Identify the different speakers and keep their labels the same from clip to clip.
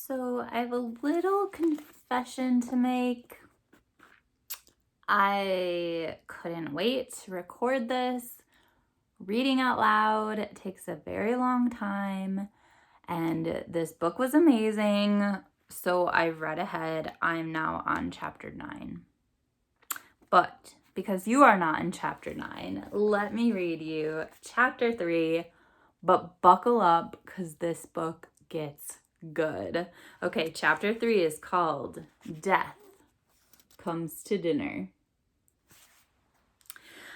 Speaker 1: So I have a little confession to make. I couldn't wait to record this. Reading out loud takes a very long time, and this book was amazing. So I read ahead. I'm now on chapter 9. But because you are not in chapter 9, let me read you chapter 3. But buckle up because this book gets good. Okay, chapter 3 is called Death Comes to Dinner.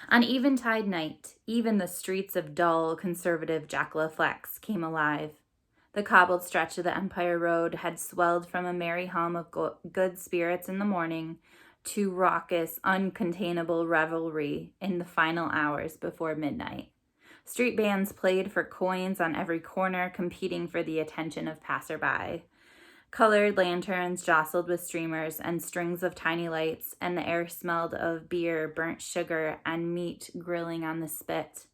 Speaker 1: On Eventide night, even the streets of dull, conservative Jackala-Flex came alive. The cobbled stretch of the Empire Road had swelled from a merry hum of good spirits in the morning to raucous, uncontainable revelry in the final hours before midnight. Street bands played for coins on every corner, competing for the attention of passerby. Colored lanterns jostled with streamers and strings of tiny lights, and the air smelled of beer, burnt sugar, and meat grilling on the spit.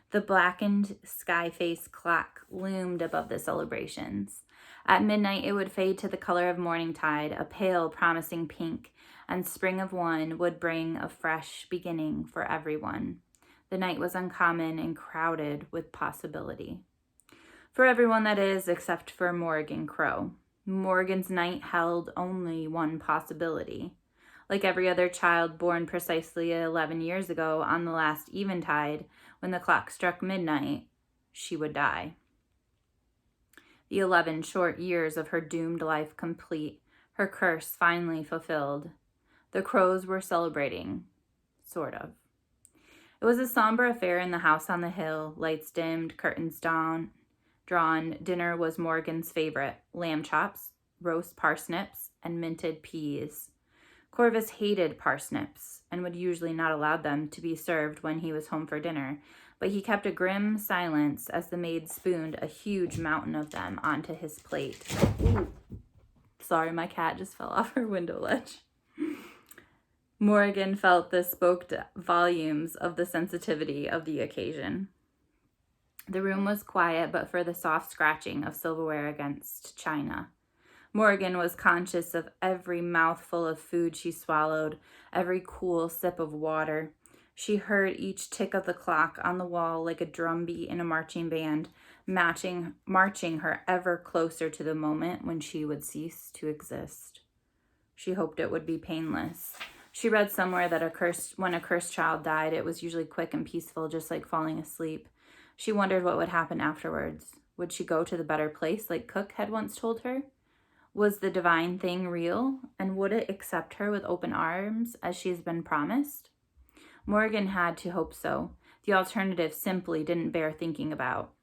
Speaker 1: The blackened sky-face clock loomed above the celebrations. At midnight, it would fade to the color of morning tide, a pale, promising pink, and spring of one would bring a fresh beginning for everyone. The night was uncommon and crowded with possibility. For everyone, that is, except for Morgan Crow. Morgan's night held only one possibility. Like every other child born precisely 11 years ago on the last eventide, when the clock struck midnight, she would die. The 11 short years of her doomed life complete, her curse finally fulfilled. The Crows were celebrating, sort of. It was a somber affair in the house on the hill, lights dimmed, curtains drawn. Dinner was Morgan's favorite: lamb chops, roast parsnips, and minted peas. Corvus hated parsnips and would usually not allow them to be served when he was home for dinner, but he kept a grim silence as the maid spooned a huge mountain of them onto his plate. Ooh. Sorry, my cat just fell off her window ledge. Morgan felt this spoke volumes of the sensitivity of the occasion. The room was quiet but for the soft scratching of silverware against china. Morgan was conscious of every mouthful of food she swallowed, every cool sip of water. She heard each tick of the clock on the wall like a drumbeat in a marching band, marching her ever closer to the moment when she would cease to exist. She hoped it would be painless. She read somewhere that when a cursed child died, it was usually quick and peaceful, just like falling asleep. She wondered what would happen afterwards. Would she go to the better place like Cook had once told her? Was the divine thing real, and would it accept her with open arms as she has been promised? Morgan had to hope so. The alternative simply didn't bear thinking about.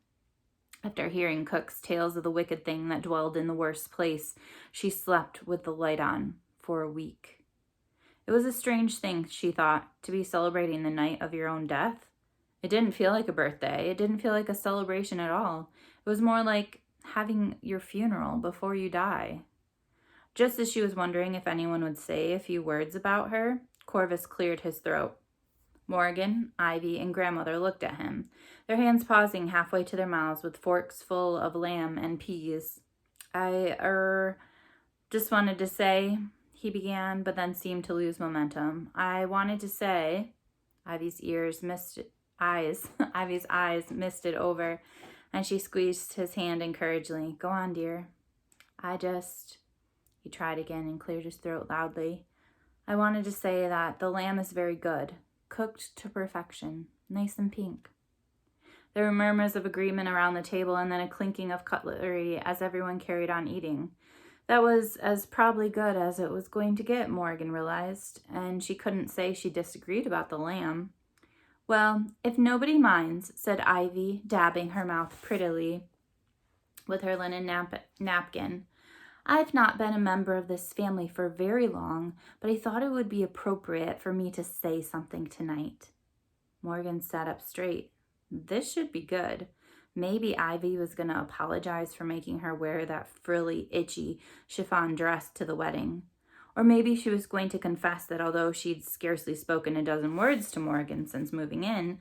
Speaker 1: After hearing Cook's tales of the wicked thing that dwelled in the worst place, she slept with the light on for a week. It was a strange thing, she thought, to be celebrating the night of your own death. It didn't feel like a birthday. It didn't feel like a celebration at all. It was more like having your funeral before you die. Just as she was wondering if anyone would say a few words about her, Corvus cleared his throat. Morgan, Ivy, and Grandmother looked at him, their hands pausing halfway to their mouths with forks full of lamb and peas. I just wanted to say, he began, but then seemed to lose momentum. I wanted to say, Ivy's eyes misted over, and she squeezed his hand encouragingly. Go on, dear. He tried again and cleared his throat loudly. I wanted to say that the lamb is very good, cooked to perfection, nice and pink. There were murmurs of agreement around the table and then a clinking of cutlery as everyone carried on eating. That was as probably good as it was going to get, Morgan realized, and she couldn't say she disagreed about the lamb. Well, if nobody minds, said Ivy, dabbing her mouth prettily with her linen napkin. I've not been a member of this family for very long, but I thought it would be appropriate for me to say something tonight. Morgan sat up straight. This should be good. Maybe Ivy was going to apologize for making her wear that frilly, itchy chiffon dress to the wedding. Or maybe she was going to confess that although she'd scarcely spoken a dozen words to Morgan since moving in,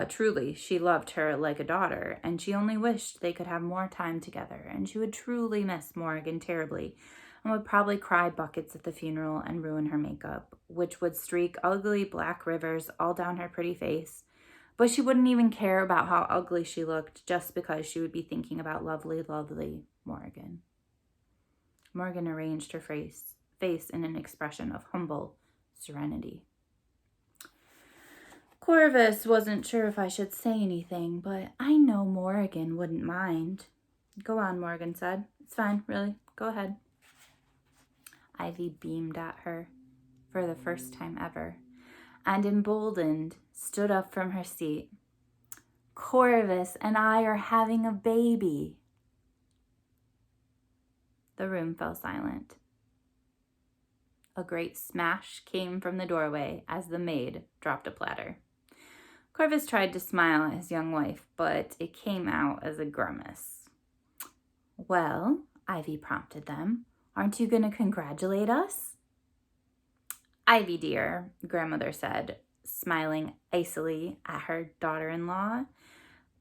Speaker 1: Truly, she loved her like a daughter, and she only wished they could have more time together, and she would truly miss Morgan terribly, and would probably cry buckets at the funeral and ruin her makeup, which would streak ugly black rivers all down her pretty face. But she wouldn't even care about how ugly she looked, just because she would be thinking about lovely, lovely Morgan. Morgan arranged her face in an expression of humble serenity. Corvus wasn't sure if I should say anything, but I know Morgan wouldn't mind. Go on, Morgan said. It's fine, really. Go ahead. Ivy beamed at her for the first time ever, and emboldened, stood up from her seat. Corvus and I are having a baby. The room fell silent. A great smash came from the doorway as the maid dropped a platter. Corvus tried to smile at his young wife, but it came out as a grimace. Well, Ivy prompted them, aren't you going to congratulate us? Ivy, dear, grandmother said, smiling icily at her daughter-in-law,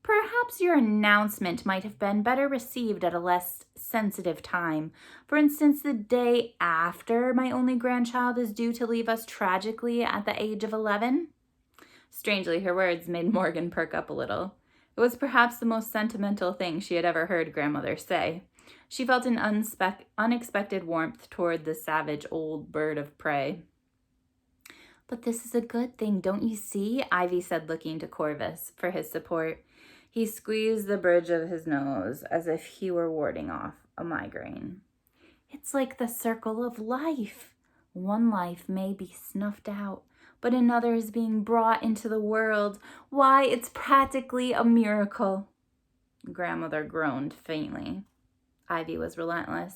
Speaker 1: perhaps your announcement might have been better received at a less sensitive time. For instance, the day after my only grandchild is due to leave us tragically at the age of 11. Strangely, her words made Morgan perk up a little. It was perhaps the most sentimental thing she had ever heard grandmother say. She felt an unexpected warmth toward the savage old bird of prey. But this is a good thing, don't you see? Ivy said, looking to Corvus for his support. He squeezed the bridge of his nose as if he were warding off a migraine. It's like the circle of life. One life may be snuffed out, but another is being brought into the world. Why, it's practically a miracle. Grandmother groaned faintly. Ivy was relentless.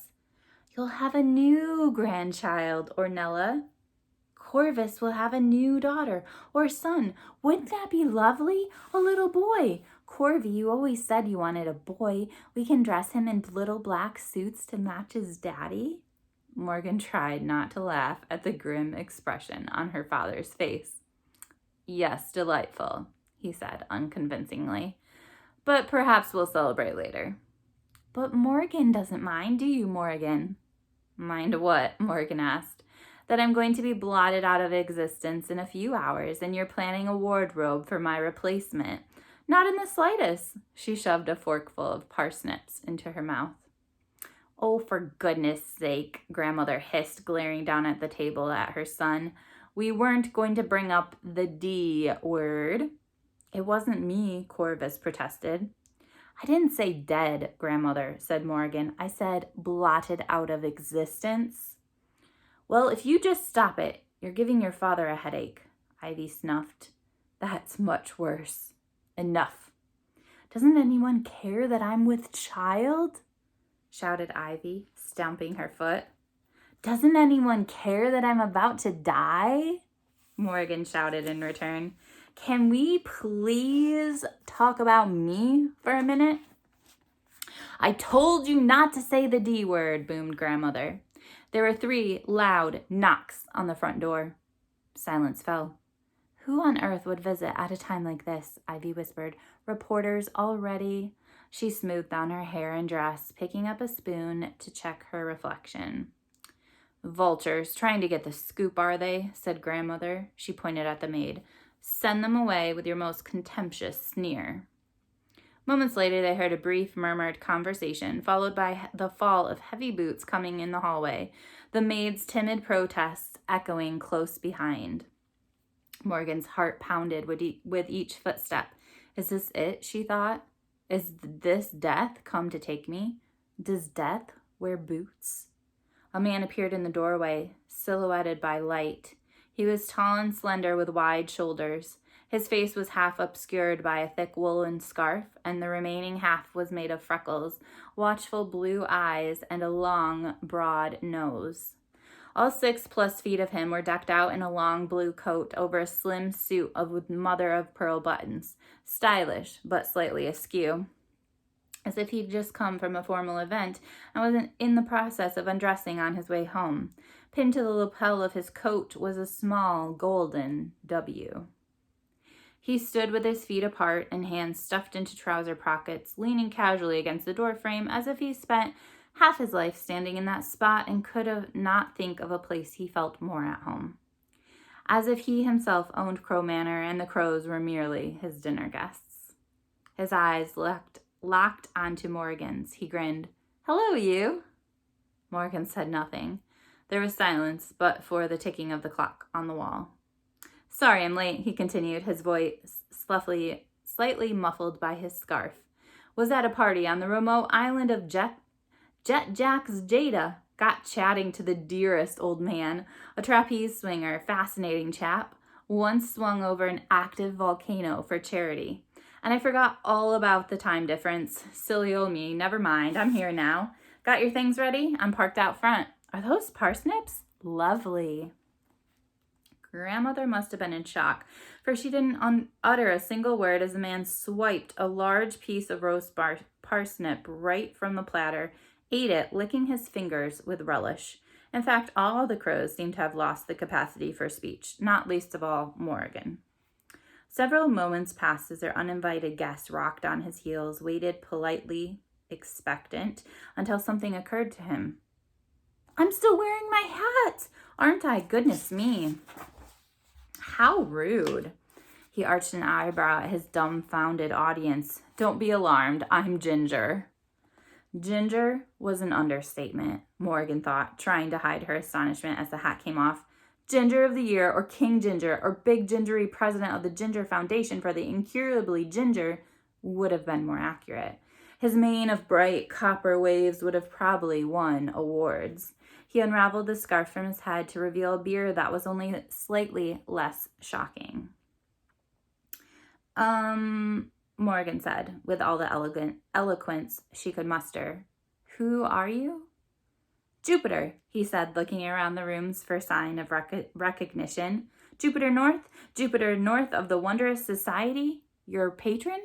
Speaker 1: You'll have a new grandchild, Ornella. Corvus will have a new daughter or son. Wouldn't that be lovely? A little boy. Corvy, you always said you wanted a boy. We can dress him in little black suits to match his daddy. Morgan tried not to laugh at the grim expression on her father's face. Yes, delightful, he said unconvincingly. But perhaps we'll celebrate later. But Morgan doesn't mind, do you, Morgan? Mind what? Morgan asked. That I'm going to be blotted out of existence in a few hours, and you're planning a wardrobe for my replacement. Not in the slightest. She shoved a forkful of parsnips into her mouth. Oh, for goodness sake, grandmother hissed, glaring down at the table at her son. We weren't going to bring up the D word. It wasn't me, Corvus protested. I didn't say dead, grandmother, said Morgan. I said blotted out of existence. Well, if you just stop it, you're giving your father a headache, Ivy snuffed. That's much worse. Enough. Doesn't anyone care that I'm with child? Shouted Ivy, stamping her foot. Doesn't anyone care that I'm about to die? Morgan shouted in return. Can we please talk about me for a minute? I told you not to say the D word, boomed grandmother. There were 3 loud knocks on the front door. Silence fell. Who on earth would visit at a time like this? Ivy whispered. Reporters already. She smoothed down her hair and dress, picking up a spoon to check her reflection. Vultures trying to get the scoop, are they? Said grandmother. She pointed at the maid. Send them away with your most contemptuous sneer. Moments later, they heard a brief, murmured conversation, followed by the fall of heavy boots coming in the hallway, the maid's timid protests echoing close behind. Morgan's heart pounded with each footstep. Is this it, she thought? Is this death come to take me? Does death wear boots? A man appeared in the doorway, silhouetted by light. He was tall and slender with wide shoulders. His face was half obscured by a thick woolen scarf, and the remaining half was made of freckles, watchful blue eyes, and a long, broad nose. All 6+ feet of him were decked out in a long blue coat over a slim suit with mother-of-pearl buttons, stylish but slightly askew, as if he'd just come from a formal event and was in the process of undressing on his way home. Pinned to the lapel of his coat was a small golden W. He stood with his feet apart and hands stuffed into trouser pockets, leaning casually against the doorframe as if he spent half his life standing in that spot and could not think of a place he felt more at home. As if he himself owned Crow Manor and the crows were merely his dinner guests. His eyes locked onto Morgan's. He grinned. "Hello, you." Morgan said nothing. There was silence, but for the ticking of the clock on the wall. "Sorry I'm late," he continued, his voice slightly muffled by his scarf. "Was at a party on the remote island of Jet Jack's Jada. Got chatting to the dearest old man, a trapeze swinger, fascinating chap, once swung over an active volcano for charity. And I forgot all about the time difference. Silly old me, never mind, I'm here now. Got your things ready? I'm parked out front. Are those parsnips? Lovely." Grandmother must have been in shock, for she didn't utter a single word as the man swiped a large piece of roast parsnip right from the platter, ate it, licking his fingers with relish. In fact, all the crows seemed to have lost the capacity for speech, not least of all Morgan. Several moments passed as their uninvited guest rocked on his heels, waited politely expectant, until something occurred to him. "I'm still wearing my hat, aren't I? Goodness me. How rude." He arched an eyebrow at his dumbfounded audience. "Don't be alarmed, I'm Ginger." Ginger was an understatement, Morgan thought, trying to hide her astonishment as the hat came off. Ginger of the Year, or King Ginger, or Big Gingery President of the Ginger Foundation for the Incurably Ginger would have been more accurate. His mane of bright copper waves would have probably won awards. He unraveled the scarf from his head to reveal a beard that was only slightly less shocking. Morgan said, with all the eloquence she could muster. "Who are you?" "Jupiter," he said, looking around the rooms for sign of recognition. Jupiter North of the Wondrous Society, your patron?"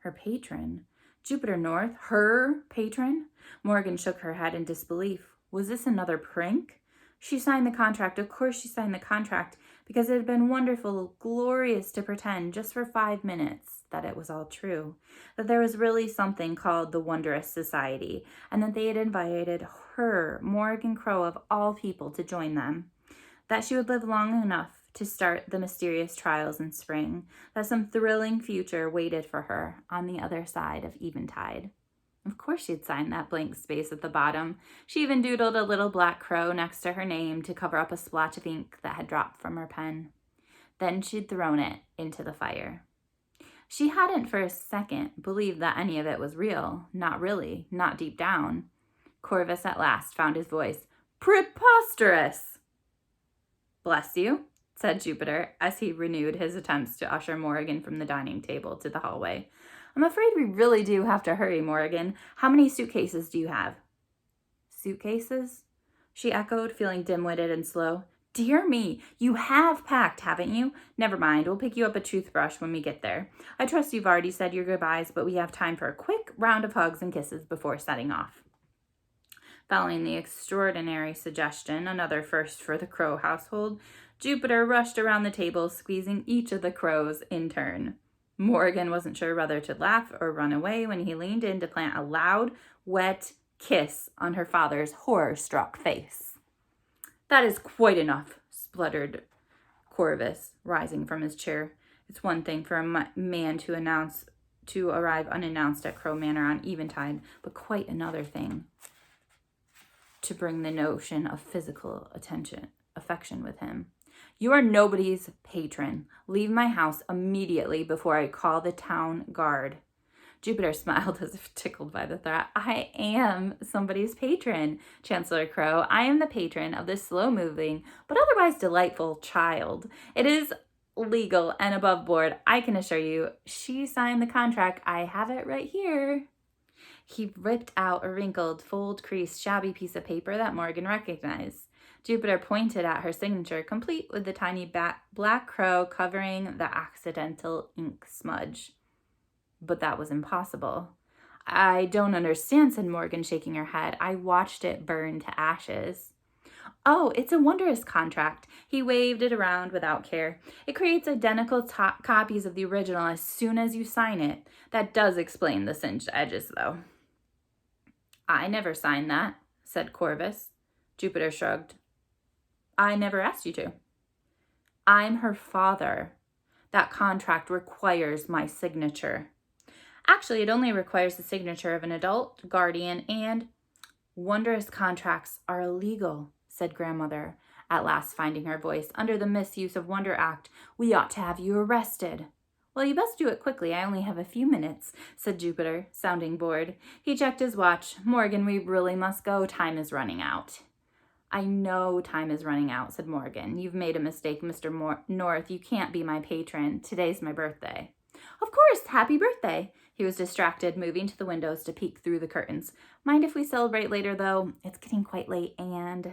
Speaker 1: Her patron? Jupiter North? Her patron? Morgan shook her head in disbelief. Was this another prank? She signed the contract. Of course she signed the contract, because it had been wonderful, glorious to pretend, just for 5 minutes, that it was all true, that there was really something called the Wondrous Society, and that they had invited her, Morgan Crow of all people, to join them, that she would live long enough to start the mysterious trials in spring, that some thrilling future waited for her on the other side of eventide. Of course she'd signed that blank space at the bottom. She even doodled a little black crow next to her name to cover up a splotch of ink that had dropped from her pen. Then she'd thrown it into the fire. She hadn't for a second believed that any of it was real. Not really, not deep down. Corvus at last found his voice. "Preposterous!" "Bless you," said Jupiter, as he renewed his attempts to usher Morgan from the dining table to the hallway. "I'm afraid we really do have to hurry, Morgan. How many suitcases do you have?" "Suitcases?" she echoed, feeling dim-witted and slow. "Dear me, you have packed, haven't you? Never mind, we'll pick you up a toothbrush when we get there. I trust you've already said your goodbyes, but we have time for a quick round of hugs and kisses before setting off." Following the extraordinary suggestion, another first for the Crow household, Jupiter rushed around the table, squeezing each of the crows in turn. Morgan wasn't sure whether to laugh or run away when he leaned in to plant a loud, wet kiss on her father's horror-struck face. "That is quite enough," spluttered Corvus, rising from his chair. It's one thing for a man to arrive unannounced at Crow Manor on eventide, but quite another thing to bring the notion of physical affection with him. "You are nobody's patron. Leave my house immediately before I call the town guard." Jupiter smiled as if tickled by the threat. "I am somebody's patron, Chancellor Crow. I am the patron of this slow-moving, but otherwise delightful child. It is legal and above board, I can assure you. She signed the contract. I have it right here." He ripped out a wrinkled, fold-creased, shabby piece of paper that Morgan recognized. Jupiter pointed at her signature, complete with the tiny black crow covering the accidental ink smudge. But that was impossible. "I don't understand," said Morgan, shaking her head. "I watched it burn to ashes." Oh, it's a wondrous contract. He waved it around without care. It creates identical copies of the original as soon as you sign it. That does explain the singed edges, though. I never signed that, said Corvus. Jupiter shrugged. I never asked you to. I'm her father. That contract requires my signature. Actually, it only requires the signature of an adult, guardian, and wondrous contracts are illegal, said Grandmother, at last finding her voice. Under the Misuse of Wonder Act, we ought to have you arrested. Well, you best do it quickly. I only have a few minutes, said Jupiter, sounding bored. He checked his watch. Morgan, we really must go. Time is running out. I know time is running out, said Morgan. You've made a mistake, Mr. North. You can't be my patron. Today's my birthday. Of course, happy birthday. He was distracted, moving to the windows to peek through the curtains. Mind if we celebrate later, though? It's getting quite late and...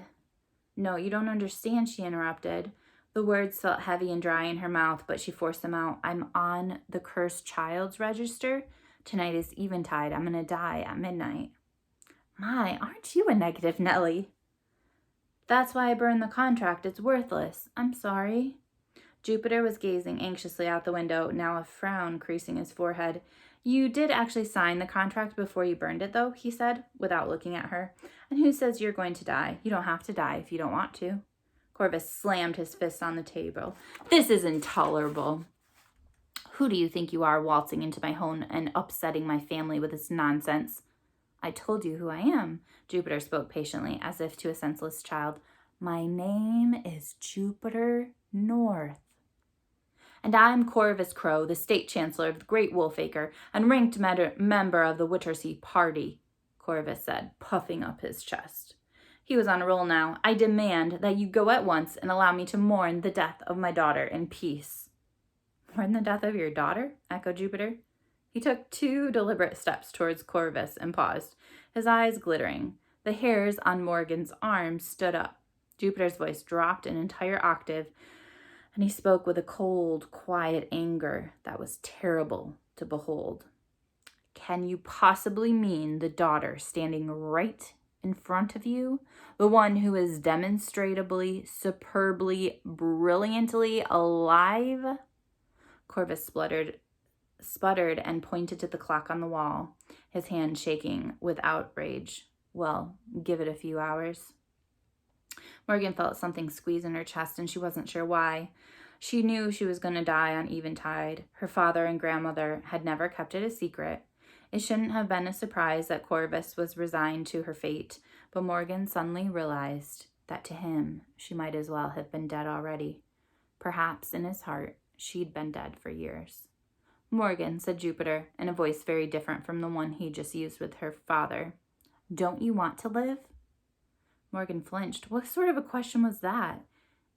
Speaker 1: No, you don't understand, she interrupted. The words felt heavy and dry in her mouth, but she forced them out. I'm on the cursed child's register. Tonight is eventide. I'm going to die at midnight. My, aren't you a negative Nelly? That's why I burned the contract. It's worthless. I'm sorry. Jupiter was gazing anxiously out the window, now a frown creasing his forehead. You did actually sign the contract before you burned it, though, he said, without looking at her. And who says you're going to die? You don't have to die if you don't want to. Corvus slammed his fist on the table. This is intolerable. Who do you think you are, waltzing into my home and upsetting my family with this nonsense? I told you who I am, Jupiter spoke patiently, as if to a senseless child. My name is Jupiter North. And I'm Corvus Crow, the state chancellor of the Great Wolfacre, and ranked member of the Wittersea party, Corvus said, puffing up his chest. He was on a roll now. I demand that you go at once and allow me to mourn the death of my daughter in peace. Mourn the death of your daughter? Echoed Jupiter. He took 2 deliberate steps towards Corvus and paused, his eyes glittering. The hairs on Morgan's arms stood up. Jupiter's voice dropped an entire octave, and he spoke with a cold, quiet anger that was terrible to behold. Can you possibly mean the daughter standing right in front of you? The one who is demonstrably, superbly, brilliantly alive? Corvus sputtered and pointed to the clock on the wall, his hand shaking with outrage. Well, give it a few hours. Morgan felt something squeeze in her chest, and she wasn't sure why. She knew she was going to die on eventide. Her father and grandmother had never kept it a secret. It shouldn't have been a surprise that Corvus was resigned to her fate, but Morgan suddenly realized that to him she might as well have been dead already. Perhaps in his heart she'd been dead for years. Morgan, said Jupiter, in a voice very different from the one he just used with her father. Don't you want to live? Morgan flinched. What sort of a question was that?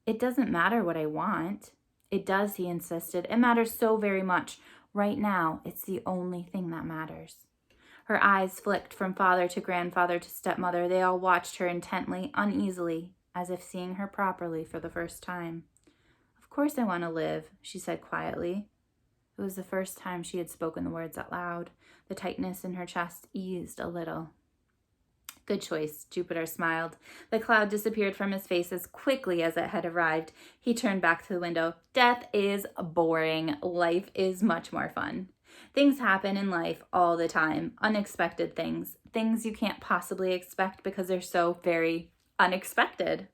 Speaker 1: It doesn't matter what I want. It does, he insisted. It matters so very much. Right now, it's the only thing that matters. Her eyes flicked from father to grandfather to stepmother. They all watched her intently, uneasily, as if seeing her properly for the first time. Of course I want to live, she said quietly. It was the first time she had spoken the words out loud. The tightness in her chest eased a little. Good choice, Jupiter smiled. The cloud disappeared from his face as quickly as it had arrived. He turned back to the window. Death is boring. Life is much more fun. Things happen in life all the time. Unexpected things. Things you can't possibly expect because they're so very unexpected.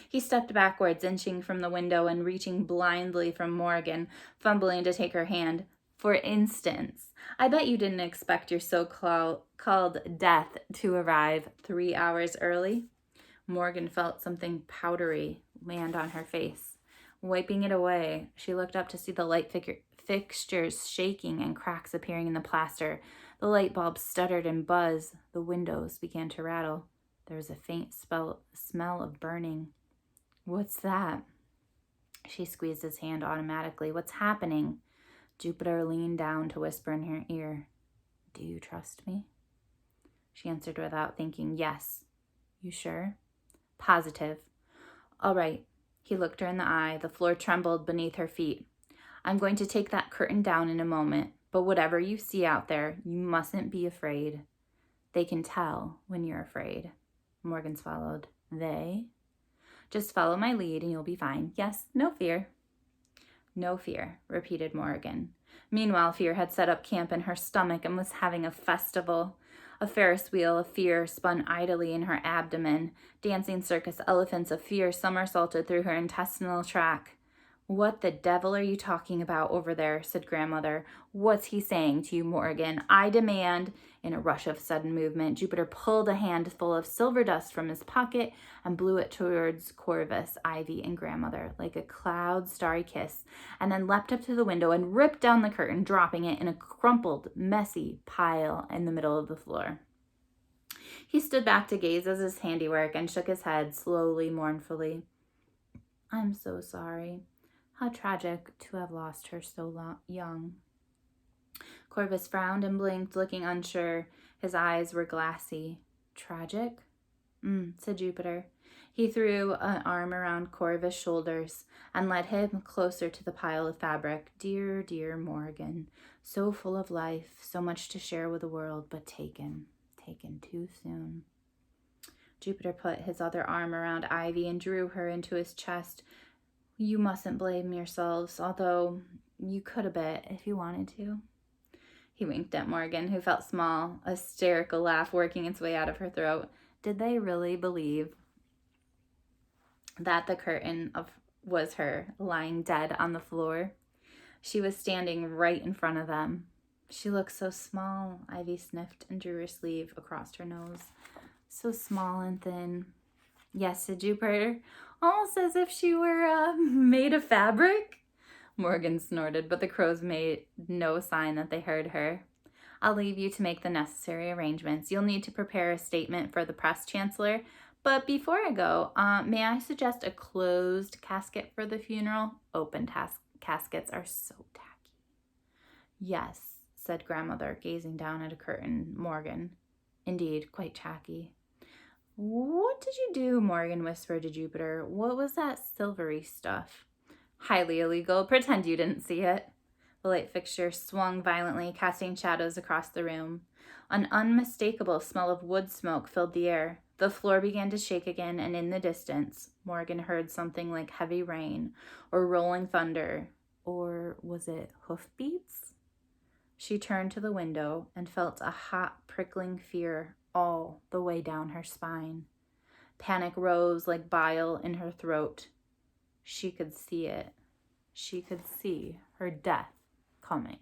Speaker 1: He stepped backwards, inching from the window and reaching blindly from Morgan, fumbling to take her hand. For instance, I bet you didn't expect your so-called death to arrive 3 hours early. Morgan felt something powdery land on her face. Wiping it away, she looked up to see the light fixtures shaking and cracks appearing in the plaster. The light bulbs stuttered and buzzed. The windows began to rattle. There was a faint smell of burning. What's that? She squeezed his hand automatically. What's happening? Jupiter leaned down to whisper in her ear. Do you trust me? She answered without thinking. Yes. You sure? Positive. All right. He looked her in the eye. The floor trembled beneath her feet. I'm going to take that curtain down in a moment, but whatever you see out there, you mustn't be afraid. They can tell when you're afraid. Morgan swallowed. They? Just follow my lead and you'll be fine. Yes, no fear. No fear, repeated Morgan. Meanwhile, Fear had set up camp in her stomach and was having a festival. A Ferris wheel of fear spun idly in her abdomen. Dancing circus elephants of fear somersaulted through her intestinal tract. What the devil are you talking about over there? Said Grandmother. What's he saying to you, Morgan? I demand. In a rush of sudden movement, Jupiter pulled a handful of silver dust from his pocket and blew it towards Corvus, Ivy, and Grandmother like a cloud-starry kiss, and then leapt up to the window and ripped down the curtain, dropping it in a crumpled, messy pile in the middle of the floor. He stood back to gaze at his handiwork and shook his head slowly, mournfully. I'm so sorry. How tragic to have lost her so young. Corvus frowned and blinked, looking unsure. His eyes were glassy. Tragic? Said Jupiter. He threw an arm around Corvus' shoulders and led him closer to the pile of fabric. Dear, dear Morgan, so full of life, so much to share with the world, but taken too soon. Jupiter put his other arm around Ivy and drew her into his chest. You mustn't blame yourselves, although you could a bit if you wanted to. He winked at Morgan, who felt small, a hysterical laugh working its way out of her throat. Did they really believe that the curtain was her, lying dead on the floor? She was standing right in front of them. She looked so small, Ivy sniffed and drew her sleeve across her nose. So small and thin. Yes, said Jupiter, almost as if she were made of fabric. Morgan snorted, but the crows made no sign that they heard her. I'll leave you to make the necessary arrangements. You'll need to prepare a statement for the press chancellor. But before I go, may I suggest a closed casket for the funeral? Open caskets are so tacky. Yes, said Grandmother, gazing down at a curtain. Morgan. Indeed, quite tacky. What did you do? Morgan whispered to Jupiter. What was that silvery stuff? Highly illegal. Pretend you didn't see it. The light fixture swung violently, casting shadows across the room. An unmistakable smell of wood smoke filled the air. The floor began to shake again, and in the distance, Morgan heard something like heavy rain or rolling thunder. Or was it hoofbeats? She turned to the window and felt a hot, prickling fear all the way down her spine. Panic rose like bile in her throat. She could see it. She could see her death coming.